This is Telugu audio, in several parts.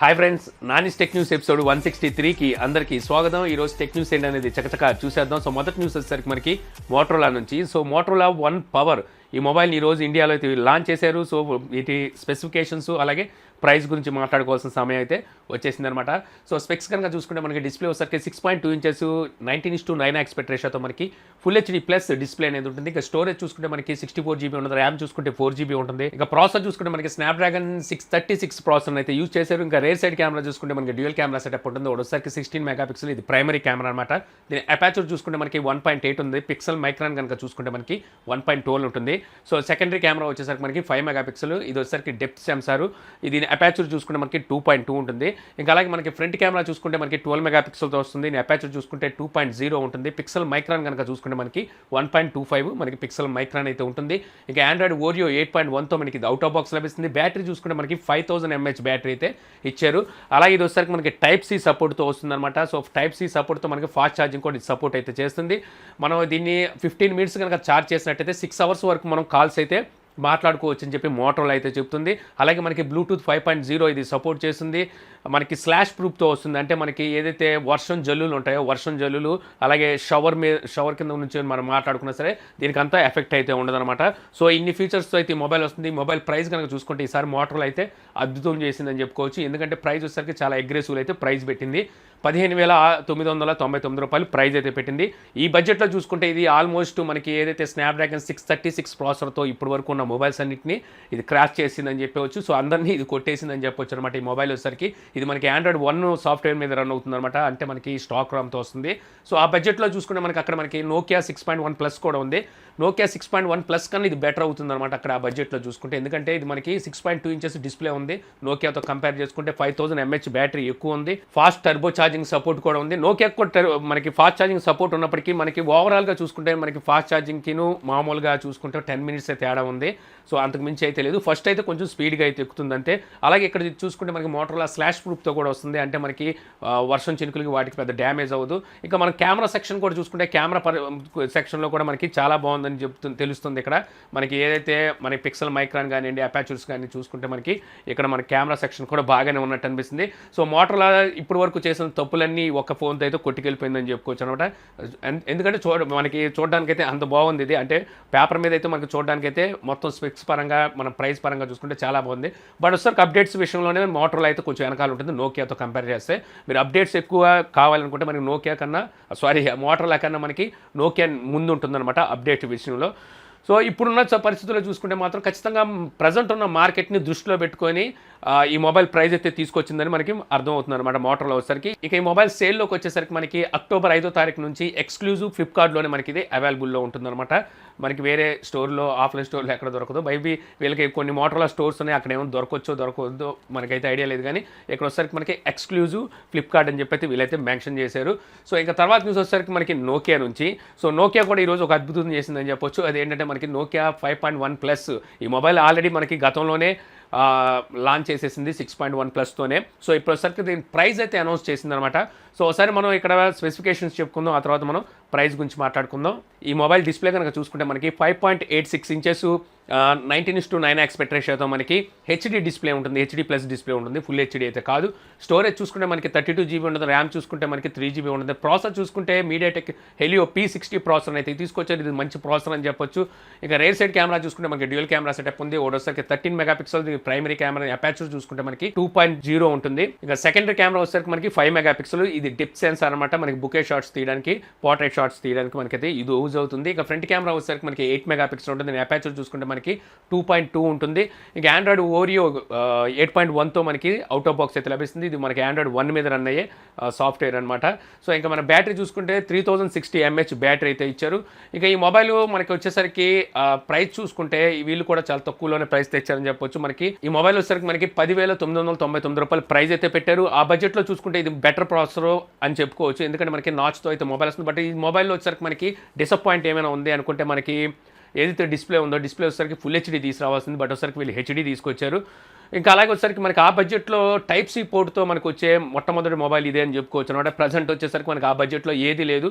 Hi friends, Nani's tech news episode 163కి అందరికీ స్వాగతం. ఈరోజు టెక్ న్యూస్ ఏంటనేది చకచకా చూసేద్దాం. సో మొదటి న్యూస్ వచ్చేసరికి మనకి మోటరోలా నుంచి. సో మోటరోలా వన్ పవర్ ఈ మొబైల్ని ఈరోజు ఇండియాలో అయితే లాంచ్ చేశారు. సో వీటి స్పెసిఫికేషన్స్ అలాగే ప్రైస్ గురించి మాట్లాడుకోవాల్సిన సమయం అయితే వచ్చేసిందనమాట. సో స్పెక్స్ కనుక చూసుకుంటే మనకి డిస్ప్లే వచ్చేసరికి 6.2 ఇంచెస్ 19:9 ఆస్పెక్ట్ రేషియోతో మనకి ఫుల్ హెచ్డీ ప్లస్ డిస్ప్లే అనేది ఉంటుంది. ఇక స్టోరేజ్ చూసుకుంటే మనకి 64 GB ఉంటుంది, ర్యామ్ చూసుకుంటే 4 GB ఉంటుంది. ఇక ప్రాసెసర్ చూసుకుంటే మనకి స్నాప్డ్రాగన్ 636 ప్రాసెసర్ అయితే యూజ్ చేశారు. ఇంకా రేర్ సైడ్ కెమెరా చూసుకుంటే మనకి డ్యూయల్ కెమెరా సెటప్ ఉంటుంది. ఒకసారికి 16 మెగాపిక్సెల్, ఇది ప్రైమరీ కెమెరా అనమాట. దీని అపాచర్ చూసుకుంటే మనకి 1.8 ఉంది. పిక్సెల్ మైక్రాన్ కనుక చూసుకుంటే మనకి 1.12 ఉంటుంది. సో సెకండరీ కెమెరా వచ్చేసరికి మనకి 5 మెగాపిక్సెల్, ఇది వచ్చేసరికి డెప్త్ సెన్సార్. ఇది అపాచర్ చూసుకుంటే మనకి 2.2 ఉంటుంది. ఇంకా అలాగే మనకి ఫ్రంట్ కెమెరా చూసుకుంటే మనకి 12 మెగాపిక్సెల్తో వస్తుంది. అపాచర్ చూసుకుంటే 2.0 ఉంటుంది. పిక్సెల్ మైక్రాన్ కనుక చూసుకుంటే మనకి 1.25 మనకి పిక్సెల్ మైక్రాన్ అయితే ఉంటుంది. ఇక ఆండ్రాయిడ్ ఓరియో 8.1తో మనకి ఇది అవుట్ ఆఫ్ బాక్స్ లభిస్తుంది. బ్యాటరీ చూసుకుంటే మనకి 5000 mAh బ్యాటరీ అయితే ఇచ్చారు. అలాగే ఇది వచ్చేసరికి మనకి టైప్ సి సపోర్ట్తో వస్తుంది అనమాట. సో టైప్ సి సపోర్ట్తో మనకి ఫాస్ట్ ఛార్జింగ్ కూడా సపోర్ట్ అయితే చేస్తుంది. మనం దీన్ని 15 మినిట్స్ కనుక ఛార్జ్ చేసినట్టయితే 6 hours వరకు మనం కాల్స్ అయితే మాట్లాడుకోవచ్చు అని చెప్పి మోటరోలా అయితే చెప్తుంది. అలాగే మనకి బ్లూటూత్ 5.0 ఇది సపోర్ట్ చేస్తుంది. మనకి స్లాష్ ప్రూఫ్తో వస్తుంది. అంటే మనకి ఏదైతే వర్షం జల్లులు ఉంటాయో వర్షం జల్లులు అలాగే షవర్ కింద నుంచి మనం మాట్లాడుకున్నా సరే దీనికి అంతా ఎఫెక్ట్ అయితే ఉండదన్నమాట. సో ఇన్ని ఫీచర్స్తో అయితే ఈ మొబైల్ వస్తుంది. మొబైల్ ప్రైస్ కనుక చూసుకుంటే ఈసారి మోటరోలా అయితే అద్భుతం చేసిందని చెప్పుకోవచ్చు. ఎందుకంటే ప్రైస్ వచ్చేసరికి చాలా అగ్రెసివ్ అయితే ప్రైస్ పెట్టింది. 15,999 రూపాయలు ప్రైస్ అయితే పెట్టింది. ఈ బడ్జెట్లో చూసుకుంటే ఇది ఆల్మోస్ట్ మనకి ఏదైతే స్నాప్డ్రాగన్ 636 ప్రాసెసర్తో ఇప్పటి వరకు ఉన్న మొబైల్స్ అన్నింటినీ ఇది క్రాష్ చేసిందని చెప్పవచ్చు. సో అందరినీ ఇది కొట్టేసిందని చెప్పొచ్చు అనమాట. ఈ మొబైల్ వచ్చేసరికి ఇది మనకి ఆండ్రాయిడ్ 1 సాఫ్ట్వేర్ మీద రన్ అవుతుంది అనమాట. అంటే మనకి స్టాక్ రామ్తో వస్తుంది. సో ఆ బడ్జెట్లో చూసుకుంటే మనకి అక్కడ మనకి నోకియా 6.1 ప్లస్ కూడా ఉంది. నోకియా 6.1 ప్లస్ కన్నా ఇది బెటర్ అవుతుంది అనమాట అక్కడ ఆ బడ్జెట్లో చూసుకుంటే. ఎందుకంటే ఇది మనకి 6.2 ఇంచెస్ డిస్ప్లే ఉంది. నోకియాతో కంపేర్ చేసుకుంటే 5000 mAh బ్యాటరీ ఎక్కువ ఉంది. ఫాస్ట్ టర్బో ఛార్జింగ్ సపోర్ట్ కూడా ఉంది. నోకియా కూడా మనకి ఫాస్ట్ ఛార్జింగ్ సపోర్ట్ ఉన్నప్పటికీ మనకి ఓవరాల్గా చూసుకుంటే మనకి ఫాస్ట్ ఛార్జింగ్కిను మామూలుగా చూసుకుంటే 10 minutes తేడా ఉంది. సో అంతకు మించి అయితే లేదు. ఫస్ట్ అయితే కొంచెం స్పీడ్గా అయితే ఎక్కుతుంది అంతే. అలాగే ఇక్కడ చూసుకుంటే మనకి మోటరోలా స్లాష్ ప్రూఫ్తో కూడా వస్తుంది. అంటే మనకి వర్షం చినుకులకి వాటికి పెద్ద డ్యామేజ్ అవ్వదు. ఇంకా మన కెమెరా సెక్షన్ కూడా చూసుకుంటే కెమెరా సెక్షన్లో కూడా మనకి చాలా బాగుందని తెలుస్తుంది. ఇక్కడ మనకి ఏదైతే మనకి పిక్సెల్ మైక్రాన్ కానివ్వండి అపాచర్స్ కానీ చూసుకుంటే మనకి ఇక్కడ మన కెమెరా సెక్షన్ కూడా బాగానే ఉన్నట్టు అనిపిస్తుంది. సో మోటరోలా ఇప్పటి వరకు చేసిన తప్పులన్నీ ఒక ఫోన్తో అయితే కొట్టుకెళ్ళిపోయిందని చెప్పుకోవచ్చు అనమాట. ఎందుకంటే మనకి చూడడానికైతే అంత బాగుంది ఇది. అంటే పేపర్ మీద అయితే మనకి చూడడానికైతే మొత్తం స్పెక్స్ పరంగా మన ప్రైస్ పరంగా చూసుకుంటే చాలా బాగుంది. బట్ ఒకసారి అప్డేట్స్ విషయంలోనే మోటరోలా అయితే కొంచెం వెనకాల ఉంటుంది నోకియాతో కంపేర్ చేస్తే. మీరు అప్డేట్స్ ఎక్కువ కావాలనుకుంటే మనకి మోటరోలా కన్నా మనకి నోకియా ముందు ఉంటుందన్నమాట అప్డేట్ విషయంలో. సో ఇప్పుడున్న పరిస్థితుల్లో చూసుకుంటే మాత్రం ఖచ్చితంగా ప్రజెంట్ ఉన్న మార్కెట్ని దృష్టిలో పెట్టుకొని ఈ మొబైల్ ప్రైస్ అయితే తీసుకొచ్చిందని మనకి అర్థమవుతుంది అనమాట మోటరోలా వచ్చేసరికి. ఇక ఈ మొబైల్ సేల్లోకి వచ్చేసరికి మనకి అక్టోబర్ 5వ తారీఖు నుంచి ఎక్స్క్లూజివ్ ఫ్లిప్కార్ట్లోనే మనకి ఇది అవైలబుల్లో ఉంటుందన్నమాట. మనకి వేరే స్టోర్లో ఆఫ్లైన్ స్టోర్లో ఎక్కడ దొరకదు. బైబీ వీళ్ళకి కొన్ని మోటరోలా స్టోర్స్ ఉన్నాయి, అక్కడ ఏమో దొరకవద్దో మనకైతే ఐడియా లేదు. కానీ ఇక్కడ వచ్చేసరికి మనకి ఎక్స్క్లూజివ్ ఫ్లిప్కార్ట్ అని చెప్పి వీళ్ళైతే మెన్షన్ చేశారు. సో ఇంకా తర్వాత న్యూస్ వచ్చేసరికి మనకి నోకియా నుంచి. సో నోకియా కూడా ఈరోజు ఒక అద్భుతం చేసిందని చెప్పొచ్చు. అదేంటంటే మనకి నోకియా 5.1 ప్లస్ ఈ మొబైల్ ఆల్రెడీ మనకి గతంలోనే లాంచ్ చేసేసింది 6.1 ప్లస్తోనే. సో ఇప్పుడు వచ్చేసరికి దీని ప్రైస్ అయితే అనౌన్స్ చేసిందనమాట. సో ఒకసారి మనం ఇక్కడ స్పెసిఫికేషన్స్ చెప్పుకుందాం, ఆ తర్వాత మనం ప్రైస్ గురించి మాట్లాడుకుందాం. ఈ మొబైల్ డిస్ప్లే కనుక చూసుకుంటే మనకి 5.86 ఇంచెస్ 19:9 ఆస్పెక్ట్ రేషియోతో మనకి హెచ్డీ డిస్ప్లే ఉంటుంది. హెచ్డీ ప్లస్ డిస్ప్లే ఉంటుంది, ఫుల్ హెచ్డీ అయితే కాదు. స్టోరేజ్ చూసుకుంటే మనకి 32 GB ఉంటుంది. ర్యామ్ చూసుకుంటే మనకి 3 GB ఉంటుంది. ప్రాసెసర్ చూసుకుంటే మీడియాటెక్ హెలియో P60 ప్రాసెసర్ అయితే తీసుకొచ్చారు. ఇది మంచి ప్రాసెసర్ అని చెప్పొచ్చు. ఇక రేర్ సైడ్ కెమెరా చూసుకుంటే మనకి డ్యూయల్ కెమెరా సెటప్ ఉంది. ఒకటోసరికి 13 మెగాపిక్సెల్ ప్రైమరీ కెమెరా. అపాచర్ చూసుకుంటే మనకి 2.0 ఉంటుంది. ఇక సెకండరీ కెమెరా వచ్చేసరికి మనకి 5 మెగాపిక్సెల్. ఇది డెప్త్ సెన్సార్ అనమాట. మనకి బుకే షాట్స్ తీయడానికి, పోర్ట్రైట్ షాట్స్ తీయడానికి మనకైతే ఇది యూజ్ అవుతుంది. ఇక ఫ్రంట్ కెమెరా వచ్చేసరికి మనకి 8 మెగాపిక్సెల్ ఉంటుంది. అపాచర్ చూసుకుంటే మనకి 2.2 ఉంటుంది. ఇక ఆండ్రాయిడ్ ఓరియో 8.1తో మనకి అవుట్ ఆఫ్ బాక్స్ అయితే లభిస్తుంది. ఇది మనకి ఆండ్రాయిడ్ 1 మీద రన్ అయ్యే సాఫ్ట్వేర్ అనమాట. సో ఇంకా మన బ్యాటరీ చూసుకుంటే 3060 mAh బ్యాటరీ అయితే ఇచ్చారు. ఇక ఈ మొబైల్ మనకి వచ్చేసరికి ప్రైస్ చూసుకుంటే వీళ్ళు కూడా చాలా తక్కువలోనే ప్రైస్ తెచ్చారని చెప్పొచ్చు. మనకి ఈ మొబైల్ వచ్చేసరికి మనకి 10,999 రూపాయలు ప్రైస్ అయితే పెట్టారు. ఆ బడ్జెట్లో చూసుకుంటే ఇది బెటర్ ప్రాసెసర్ అని చెప్పుకోవచ్చు. ఎందుకంటే మనకి నాచ్తో అయితే మొబైల్ వస్తుంది. బట్ ఈ మొబైల్లో వచ్చేసరికి మనకి డిసప్పాయింట్ ఏమైనా ఉంది అనుకుంటే మనకి ఏదైతే డిస్ప్లే ఉందో డిస్ప్లే వచ్చేసరికి ఫుల్ హెచ్డీ తీసుకురావాల్సింది. బట్ వచ్చేసరికి వీళ్ళు హెచ్డీ తీసుకొచ్చారు. ఇంకా అలాగే వచ్చేసరికి మనకి ఆ బడ్జెట్లో టైప్ సి పోర్ట్తో మనకు వచ్చే మొట్టమొదటి మొబైల్ ఇదే అని చెప్పుకోవచ్చు అనమాట. ప్రజెంట్ వచ్చేసరికి మనకి ఆ బడ్జెట్లో ఏది లేదు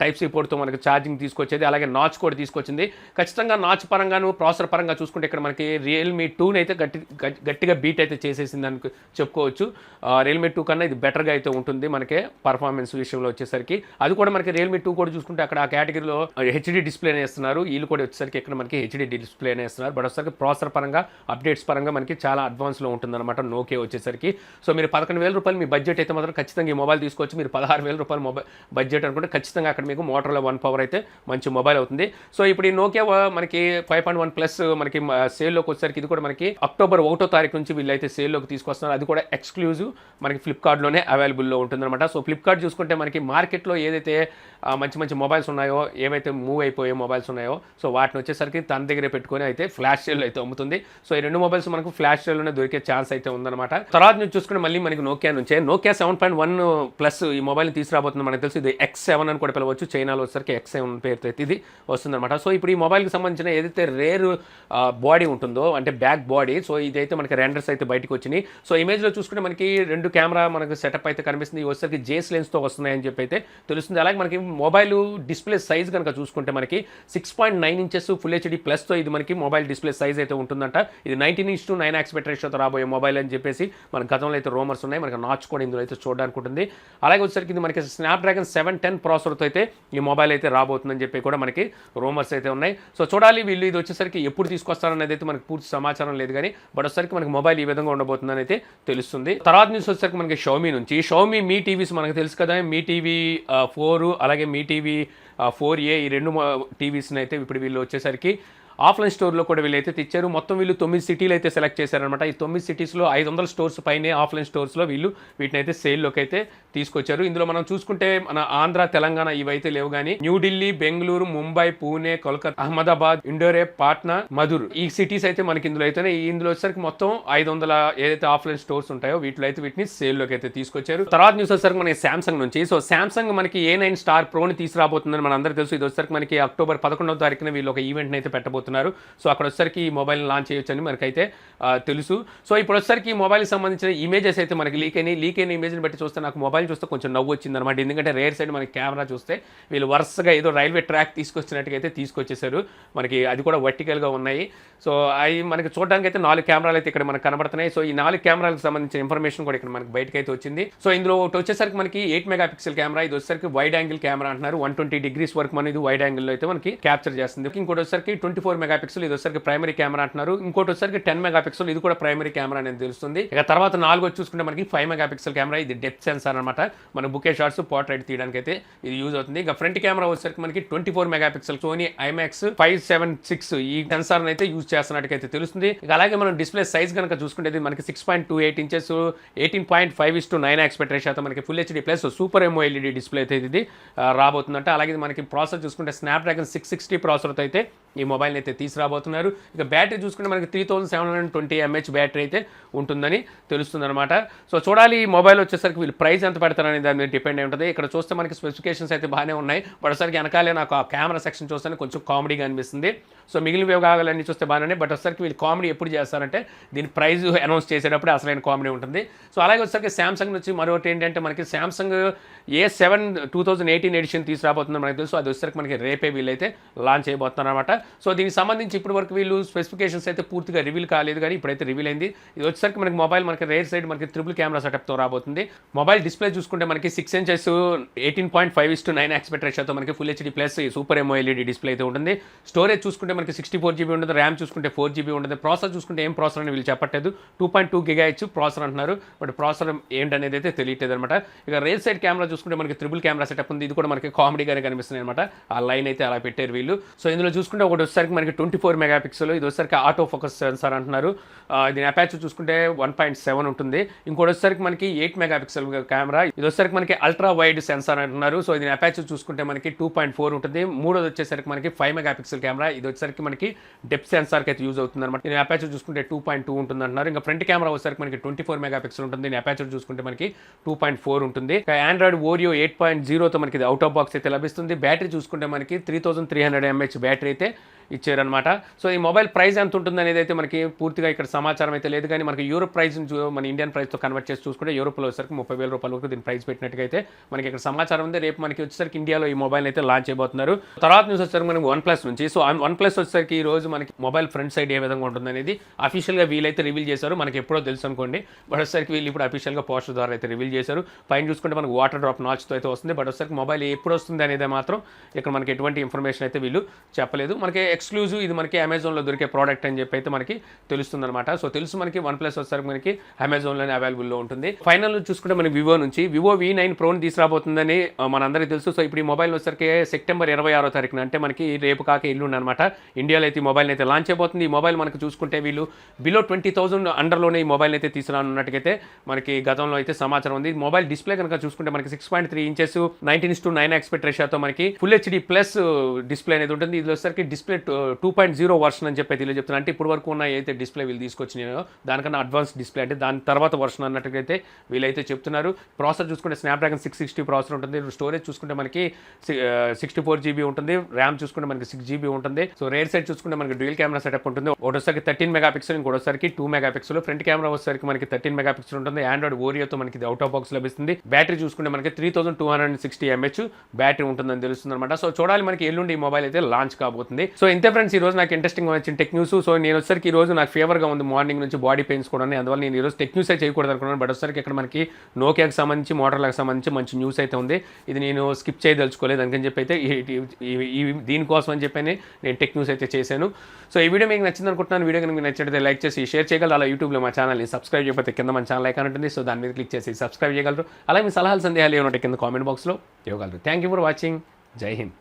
టైప్ సి పోర్ట్తో మనకి ఛార్జింగ్ తీసుకొచ్చేది, అలాగే నాచ్ కూడా తీసుకొచ్చింది. ఖచ్చితంగా నాచ్ పరంగాను ప్రాసెసర్ పరంగా చూసుకుంటే ఇక్కడ మనకి రియల్మీ 2 అయితే గట్టిగా బీట్ అయితే చేసేసింది అని చెప్పుకోవచ్చు. రియల్మీ 2 కన్నా ఇది బెటర్గా అయితే ఉంటుంది మనకి పర్ఫార్మెన్స్ విషయంలో వచ్చేసరికి. అది కూడా మనకి రియల్మీ 2 కూడా చూసుకుంటే అక్కడ ఆ కేటగిరీలో హెచ్డీ డిస్ప్లేనే ఇస్తున్నారు, వీళ్ళు కూడా వచ్చేసరికి ఇక్కడ మనకి హెచ్డీ డిస్ప్లేనే ఇస్తున్నారు. బట్ వచ్చేసరికి ప్రాసెసర్ పరంగా అప్డేట్స్ పరంగా మనకి చాలా అడ్వాన్స్లో ఉంటుందన్నమాట నోకియా వచ్చేసరికి. సో మీరు 11,000 రూపాయలు మీ బడ్జెట్ అయితే మాత్రం ఖచ్చితంగా ఈ మొబైల్ తీసుకోవచ్చు. మీరు 16,000 రూపాయలు బడ్జెట్ అనుకుంటే ఖచ్చితంగా అక్కడ మీకు మోటరోలా వన్ పవర్ అయితే మంచి మొబైల్ అవుతుంది. సో ఇప్పుడు ఈ నోకియా మనకి 5.1 ప్లస్ మనకి సేల్లోకి వచ్చేసరికి ఇది కూడా మనకి అక్టోబర్ 1వ తారీఖు నుంచి వీళ్ళైతే సేల్లోకి తీసుకొస్తున్నారు. అది కూడా ఎక్స్క్లూజివ్ మనకి ఫ్లిప్కార్ట్లోనే అవైలబుల్లో ఉంటుందన్నమాట. సో ఫ్లిప్కార్ట్ చూసుకుంటే మనకి మార్కెట్లో ఏదైతే మంచి మంచి మొబైల్స్ ఉన్నాయో, ఏవైతే మూవ్ అయిపోయే మొబైల్స్ ఉన్నాయో, సో వాటిని వచ్చేసరికి తన దగ్గరే పెట్టుకొని అయితే ఫ్లాష్ సేల్ అయితే అమ్ముతుంది. సో ఈ 2 మొబైల్స్ మనకు ఫ్లాష్ సేల్లోనే దొరికే ఛాన్స్ అయితే ఉందన్నమాట. తర్వాత నుంచి చూసుకుంటే మళ్ళీ మనకి నోకియా నుంచే నోకియా 7.1 ప్లస్ ఈ మొబైల్ని తీసుకురాబోతుంది. మనకు తెలుసు ఇది X7 అని కూడా పిలవచ్చు, చైనాలో వచ్చేసరికి X7 పేరుతో అయితే ఇది వస్తుందన్నమాట. సో ఇప్పుడు ఈ మొబైల్కి సంబంధించిన ఏదైతే రేర్ బాడీ ఉంటుందో అంటే బ్యాక్ బాడీ, సో ఇదైతే మనకి రెండర్స్ అయితే బయటకు వచ్చినాయి. సో ఇమేజ్లో చూసుకుంటే మనకి 2 కెమెరా మనకు సెటప్ అయితే కనిపిస్తుంది. వచ్చేసరికి జేస్ లెన్స్తో వస్తున్నాయని చెప్పి అయితే తెలుస్తుంది. అలాగే మనకి మొబైల్ డిస్ప్లే సైజ్ కనుక చూసుకుంటే మనకి 6.9 ఇంచెస్ ఫుల్ హెచ్డీ ప్లస్తో ఇది మనకి మొబైల్ డిస్ప్లే సైజ్ అయితే ఉంటుందంట. ఇది 19:9 ఆస్పెక్ట్ రేషియోతో రాబోయే మొబైల్ అని చెప్పేసి మన గతంలో అయితే రూమర్స్ ఉన్నాయి. మనకి నాచ్ కూడా ఇందులో అయితే చూడడానికి ఉంటుంది. అలాగే వచ్చేసరికి ఇది మనకి స్నాప్డ్రాగన్ 710 ప్రాసెసర్తో అయితే ఈ మొబైల్ అయితే రాబోతుందని చెప్పి కూడా మనకి రూమర్స్ అయితే ఉన్నాయి. సో చూడాలి వీళ్ళు ఇది వచ్చేసరికి ఎప్పుడు తీసుకొస్తారనేది అయితే మనకి పూర్తి సమాచారం లేదు, కానీ బట్ వచ్చేసరికి మనకి మొబైల్ ఈ విధంగా ఉండబోతుందని అయితే తెలుస్తుంది. తర్వాత న్యూస్ వచ్చేసరికి మనకి షామీ నుంచి మీ టీవీస్ మనకు తెలుసు కదా, మీ టీవీ 4 అలాగే మీ టీవీ 4A ఈ 2 టీవీస్ని అయితే ఇప్పుడు వీళ్ళు వచ్చేసరికి ఆఫ్లైన్ స్టోర్లో కూడా వీళ్ళైతే తెచ్చారు. మొత్తం వీళ్ళు 9 సిటీలు అయితే సెలెక్ట్ చేశారనమాట. ఈ 9 సిటీస్లో 500 స్టోర్స్ పైనే ఆఫ్లైన్ స్టోర్స్లో వీళ్ళు వీటిని అయితే సేల్లోకి అయితే తీసుకొచ్చారు. ఇందులో మనం చూసుకుంటే మన ఆంధ్ర, తెలంగాణ ఇవైతే లేవు, కానీ న్యూఢిల్లీ, బెంగళూరు, ముంబై, పూణే, కోల్కతా, అహ్మదాబాద్, ఇండోరే, పాట్నా, మధుర్ ఈ సిటీస్ అయితే మనకి ఇందులో అయితేనే ఇందులో వచ్చేసరికి మొత్తం 500 ఏదైతే ఆఫ్లైన్ స్టోర్స్ ఉంటాయో వీటిలో అయితే వీటిని సేల్లోకి అయితే తీసుకొచ్చారు. తర్వాత న్యూస్ వచ్చేసరికి మనకి శాంసంగ్ నుంచి. సో శాంసంగ్ మనకి A9 స్టార్ ప్రోని తీసుకురాబోతుందని మన అందరికీ తెలుసు. ఇది వచ్చేసరికి మనకి అక్టోబర్ 11వ తారీఖున వీళ్ళు ఒక ఈవెంట్ని అయితే పెట్టబోతున్నారు. సో అక్కడ వచ్చేసరికి ఈ మొబైల్ లాంచ్ చేయొచ్చు అని మనకైతే తెలుసు. సో ఇప్పుడు వచ్చేసరికి ఈ మొబైల్కి సంబంధించిన ఇమేజెస్ అయితే మనకి లీక్ అయిన ఇమేజ్ని బట్టి చూస్తే నాకు మొబైల్ చూస్తే కొంచెం నవ్వు వచ్చింది అనమాట. ఎందుకంటే రేర్ సైడ్ మనకి కెమెరా చూస్తే వీళ్ళు వరుసగా ఏదో రైల్వే ట్రాక్ తీసుకొచ్చినట్టుగా అయితే తీసుకొచ్చేసారు. మనకి అది కూడా వర్టికల్గా ఉన్నాయి. సో అవి మనకి చూడడానికి అయితే 4 కెమెరాలు అయితే ఇక్కడ మనకు కనబడుతున్నాయి. సో ఈ 4 కెమెరాలకు సంబంధించిన ఇన్ఫర్మేషన్ కూడా ఇక్కడ మనకి బయటకు అయితే వచ్చింది. సో ఇందులో ఒకటి వచ్చేసరికి మనకి 8 మెగాపిక్సెల్ కెమెరా, ఇది వచ్చేసరికి వైడ్ యాంగిల్ కెమెరా అంటున్నారు. 120 degrees వరకు మన ఇది వైడ్ యాంగిల్లో అయితే మనకి క్యాప్చర్ చేస్తుంది. ఇంకోటి వచ్చేసరికి 24 మెగాపిక్సెల్, ఇది వచ్చేసరికి ప్రైమరీ కెమెరా అంటున్నారు. ఇంకోటి వచ్చేసరికి 10 మెగాపిక్సెల్, ఇది కూడా ప్రైమరీ కెమెరా అనేది తెలుస్తుంది. ఇక తర్వాత 4 వచ్చి చూసుకుంటే మనకి 5 మెగాపిక్సెల్ కెమెరా, ఇది డెప్త్ సెన్సార్ అనమాట. మన బుకే షాట్స్, పోర్ట్రైట్ తీయడానికి అయితే ఇది యూజ్ అవుతుంది. ఇక ఫ్రంట్ కెమెరా వచ్చేసరికి మనకి 24 మెగాపిక్సెల్ సోనీ IMAX 576 ఈ సెన్సార్ అయితే యూజ్ చేస్తున్నట్టుగా తెలుస్తుంది. ఇక అలాగే మనం డిస్ప్లే సైజ్ కనుక చూసుకుంటే మనకి 6.28 ఇంచెస్ 18.5:9 ఆస్పెక్ట్ రేషియోతో మనకి full HD plus super MOLED display అయితే ఇది రాబోతుందంట. అలాగే మనకి ప్రాసెసర్ చూసుకుంటే స్నాప్డ్రాగన్ 660 ప్రాసెసర్తో అయితే ఈ మొబైల్ని అయితే తీసుకురాబోతున్నారు. ఇక బ్యాటరీ చూసుకుంటే మనకి 3720 mAh బ్యాటరీ అయితే ఉంటుందని తెలుస్తుంది అనమాట. సో చూడాలి ఈ మొబైల్ వచ్చేసరికి వీళ్ళు ప్రైస్ ఎంత పెడతారని దాని మీద డిపెండ్ అయి ఉంటుంది. ఇక్కడ చూస్తే మనకి స్పెసిఫికేషన్స్ అయితే బాగానే ఉన్నాయి. బట్ ఒకసారికి వెనకాలే నాకు ఆ కెమెరా సెక్షన్ చూస్తే కొంచెం కామెడీగా అనిపిస్తుంది. సో మిగిలిన విభాగాలన్నీ చూస్తే బాగానే, బట్ ఒకసారికి వీళ్ళు కామెడీ ఎప్పుడు చేస్తారంటే దీని ప్రైస్ అనౌన్స్ చేసేటప్పుడు అసలైన కామెడీ ఉంటుంది. సో అలాగే వచ్చేసరికి శాంసంగ్ నుంచి మరొకటి ఏంటంటే మనకి శాంసంగ్ A7 2018 ఎడిషన్ తీసుకురాబోతుందని మనకు తెలుసు. అది వచ్చేసరికి మనకి రేపే వీళ్ళైతే లాంచ్ చేయబోతున్నారు అనమాట. సో దీనికి సంబంధించి ఇప్పటి వరకు వీళ్ళు స్పెసిఫికేషన్స్ అయితే పూర్తిగా రివీల్ కాలేదు, కానీ ఇప్పుడైతే రివీల్ అయింది. ఇది వచ్చేసరికి మనకి మొబైల్ మనకి రేర్ సైడ్ మనకి ట్రిపుల్ కెమెరా సెటప్తో రాబోతుంది. మొబైల్ డిస్ప్లే చూసుకుంటే మనకి 6 ఇంచెస్ 18.5:9 ఆస్పెక్ట్ రేషియోతో మనకి full HD plus super MOLED display అయితే ఉంటుంది. స్టోరేజ్ చూసుకుంటే మనకి 64 GB ఉంటుంది, ర్యామ్ చూసుకుంటే 4 GB ఉంటుంది. ప్రాసెసర్ చూసుకుంటే ఏం ప్రాసెసర్ అని వీళ్ళు చెప్పట్లేదు, 2.2 GHz ప్రాసెసర్ అంటున్నారు. బట్ ప్రాసెసర్ ఏంటనేది అయితే తెలియట్లేదు అనమాట. ఇక రేర్ సైడ్ కెమెరా చూసుకుంటే మనకి ట్రిపుల్ కెమెరా సెటప్ ఉంది. ఇది కూడా మనకి కామెడీగానే కనిపిస్తుంది అనమాట. ఆ లైన్ అయితే అలా పెట్టారు వీళ్ళు. సో ఇందులో చూసుకుంటే ఒకటి వచ్చేసరికి మనకి 24 మెగాపిక్సెల్, ఇది వచ్చేసరికి ఆటో ఫోకస్ సెన్సార్ అంటున్నారు. దీని అపాచర్ చూసుకుంటే 1.7 ఉంటుంది. ఇంకోటి వచ్చేసరికి మనకి 8 మెగాపిక్సెల్ కెమెరా, ఇది వచ్చేసరికి మనకి అల్ట్రా వైడ్ సెన్సార్ అంటున్నారు. సో దీని అపాచర్ చూసుకుంటే మనకి 2.4 ఉంటుంది. మూడోది వచ్చేసరికి మనకి 5 మెగాపిక్సెల్ కెమెరా, ఇది వచ్చేసరికి మనకి డెప్త్ సెన్సార్కి అయితే యూజ్ అవుతుంది అనమాట. దీని అపాచర్ చూసుకుంటే 2.2 ఉంటుంది అంటున్నారు. ఇంకా ఫ్రంట్ కెమెరా వచ్చేసరికి మనకి 24 మెగాపిక్సెల్ ఉంటుంది. దీని అపాచర్ చూసుకుంటే మనకి 2.4 ఉంటుంది. ఆండ్రాయిడ్ ఓరియో 8.0తో మనకి అవుట్ ఆఫ్ బాక్స్ అయితే లభిస్తుంది. బ్యాటరీ చూసుకుంటే మనకి 3300 mAh బ్యాటరీ అయితే ఇచ్చారనమాట. సో ఈ మొబైల్ ప్రైస్ ఎంత ఉంటుంది అనేది అయితే మనకి పూర్తిగా ఇక్కడ సమాచారం అయితే లేదు, కానీ మనకి యూరోప్ ప్రైస్ మన ఇండియన్ ప్రైస్తో కన్వర్ట్ చేసి చూసుకుంటే యూరోప్లో వచ్చేసరికి 30,000 రూపాయల వరకు దీని ప్రైస్ పెట్టినట్టుగా అయితే మనకి ఇక్కడ సమాచారం ఉంది. రేపు మనకి వచ్చేసరికి ఇండియాలో ఈ మొబైల్ అయితే లాంచ్ చేయబోతున్నారు. తర్వాత న్యూస్ వచ్చేసరికి మనకి OnePlus నుంచి. సో OnePlus వచ్చేసరికి ఈ రోజు మనకి మొబైల్ ఫ్రంట్ సైడ్ ఏ విధంగా ఉంటుంది అనేది అఫీషియల్గా వీలైతే రివీల్ చేశారు. మనకి ఎప్పుడో తెలుసు అనుకోండి, బట్ వచ్చేసరికి వీళ్ళు ఇప్పుడు అఫీషియల్గా పోస్టర్ ద్వారా అయితే రివీల్ చేశారు. పైన చూసుకుంటే మనకు వాటర్ డ్రాప్ నాచ్తో అయితే వస్తుంది, బట్ వచ్చేసరికి మొబైల్ ఎప్పుడు వస్తుంది అనేది మాత్రం ఇక్కడ మనకి ఎటువంటి ఇన్ఫర్మేషన్ అయితే వీళ్ళు చెప్పలేదు. మనకి ఎక్స్క్లూజివ్, ఇది మనకి అమెజాన్లో దొరికే ప్రోడక్ట్ అని చెప్పి అయితే మనకి తెలుస్తుంది అనమాట. సో తెలుసు మనకి OnePlus వచ్చేసరికి మనకి అమెజాన్లోనే అవైలబుల్లో ఉంటుంది. ఫైనల్ చూసుకుంటే మనకి వివో నుంచి వివో V9 ప్రోని తీసుకురాబోతుందని మనందరికీ తెలుసు. సో ఇప్పుడు ఈ మొబైల్ వచ్చేసరికి సెప్టెంబర్ 26వ తారీఖున, అంటే మనకి రేపు కాక ఎల్లుండి అనమాట, ఇండియాలో అయితే ఈ మొబైల్ అయితే లాంచ్ అయిపోతుంది. ఈ మొబైల్ మనకు చూసుకుంటే వీళ్ళు బిలో 20,000 అండర్లోనే ఈ మొబైల్ అయితే తీసుకురానున్నట్టుగైతే మనకి గతంలో అయితే సమాచారం ఉంది. మొబైల్ డిస్ప్లే కనుక చూసుకుంటే మనకి 6.3 ఇంచెస్ 19:9 ఆస్పెక్ట్ రేషియోతో మనకి ఫుల్ HD ప్లస్ డిస్ప్లే అనేది ఉంటుంది. ఇది వచ్చేసరికి డిస్ప్లే 2.0 వర్షన్ అని చెప్పి వీళ్ళు చెప్తున్నారు. అంటే ఇప్పుడు వరకు ఉన్న అయితే డిస్ప్లే వీళ్ళు తీసుకొచ్చినాయో దానికన్నా అడ్వాన్స్ డిస్ప్లే, అంటే దాని తర్వాత వర్షన్ అన్నట్టుగైతే వీళ్ళైతే చెప్తున్నారు. ప్రాసెసర్ చూసుకుంటే స్నాప్డ్రాగన్ 660 ప్రాసెసర్ ఉంటుంది. స్టోరేజ్ చూసుకుంటే మనకి 64 GB ఉంటుంది. ర్యామ్ చూసుకుంటే మనకి 6 GB ఉంటుంది. సో రేర్ సైడ్ చూసుకుంటే మనకి డ్యూయల్ కెమెరా సెటప్ ఉంటుంది. ఒకటోసరికి 13 మెగాపిక్సెల్, ఇంకోటిసరికి 2 మెగాపిక్సెల్. ఫ్రంట్ కెమెరా వచ్చేసరికి మనకి 13 మెగాపిక్సెల్ ఉంటుంది. ఆండ్రాయిడ్ ఓరియోతో మనకి అవుట్ ఆఫ్ బాక్స్ లభిస్తుంది. బ్యాటరీ చూసుకుంటే మనకి 3260 mAh బ్యాటరీ ఉంటుందని తెలుస్తుంది అనమాట. సో చూడాలి మనకి ఎల్లుండి ఈ మొబైల్ అయితే లాంచ్ కాబోతుంది. సో ఇంతే ఫ్రెండ్స్, ఈ రోజు నాకు ఇంట్రెస్టింగ్ వచ్చిన టెక్ న్యూస్. సో నేను వచ్చేసరికి ఈ రోజు నాకు ఫేవర్గా ఉంది, మార్నింగ్ నుంచి బాడీ పెయిన్స్ కూడా, అందువల్ల నేను ఈ రోజు టెక్ న్యూస్ అయితే చేయకూడదు అనుకున్నాను. బట్ వచ్చేసరికి ఇక్కడ మనకి నోకియాకి సంబంధించి మోటరోలాకి సంబంధించి మంచి న్యూస్ అయితే ఉంది. ఇది నేను స్కిప్ చేయదలుచుకోలేదు అందుకని చెప్పి అయితే దీనికోసం అని చెప్పి నేను టెక్ న్యూస్ అయితే చేశాను. సో ఈ వీడియో మీకు నచ్చింది అనుకుంటున్నాను. వీడియో కనుక మీకు నచ్చినట్లయితే లైక్ చేసి షేర్ చేయగలరు. అలా యూట్యూబ్లో మా ఛానల్ని సబ్స్క్రైబ్ చేయకపోతే కింద మన ఛానల్ ఐకాన్ ఉంటుంది. సో దాని మీద క్లిక్ చేసి సబ్స్క్రైబ్ చేయగలరు. అలాగే మీ సలహాలు సందేహాలు ఏమంటే కింద కామెంట్ బాక్స్లో ఇవ్వగలరు. Thank you for watching. జై హింద్.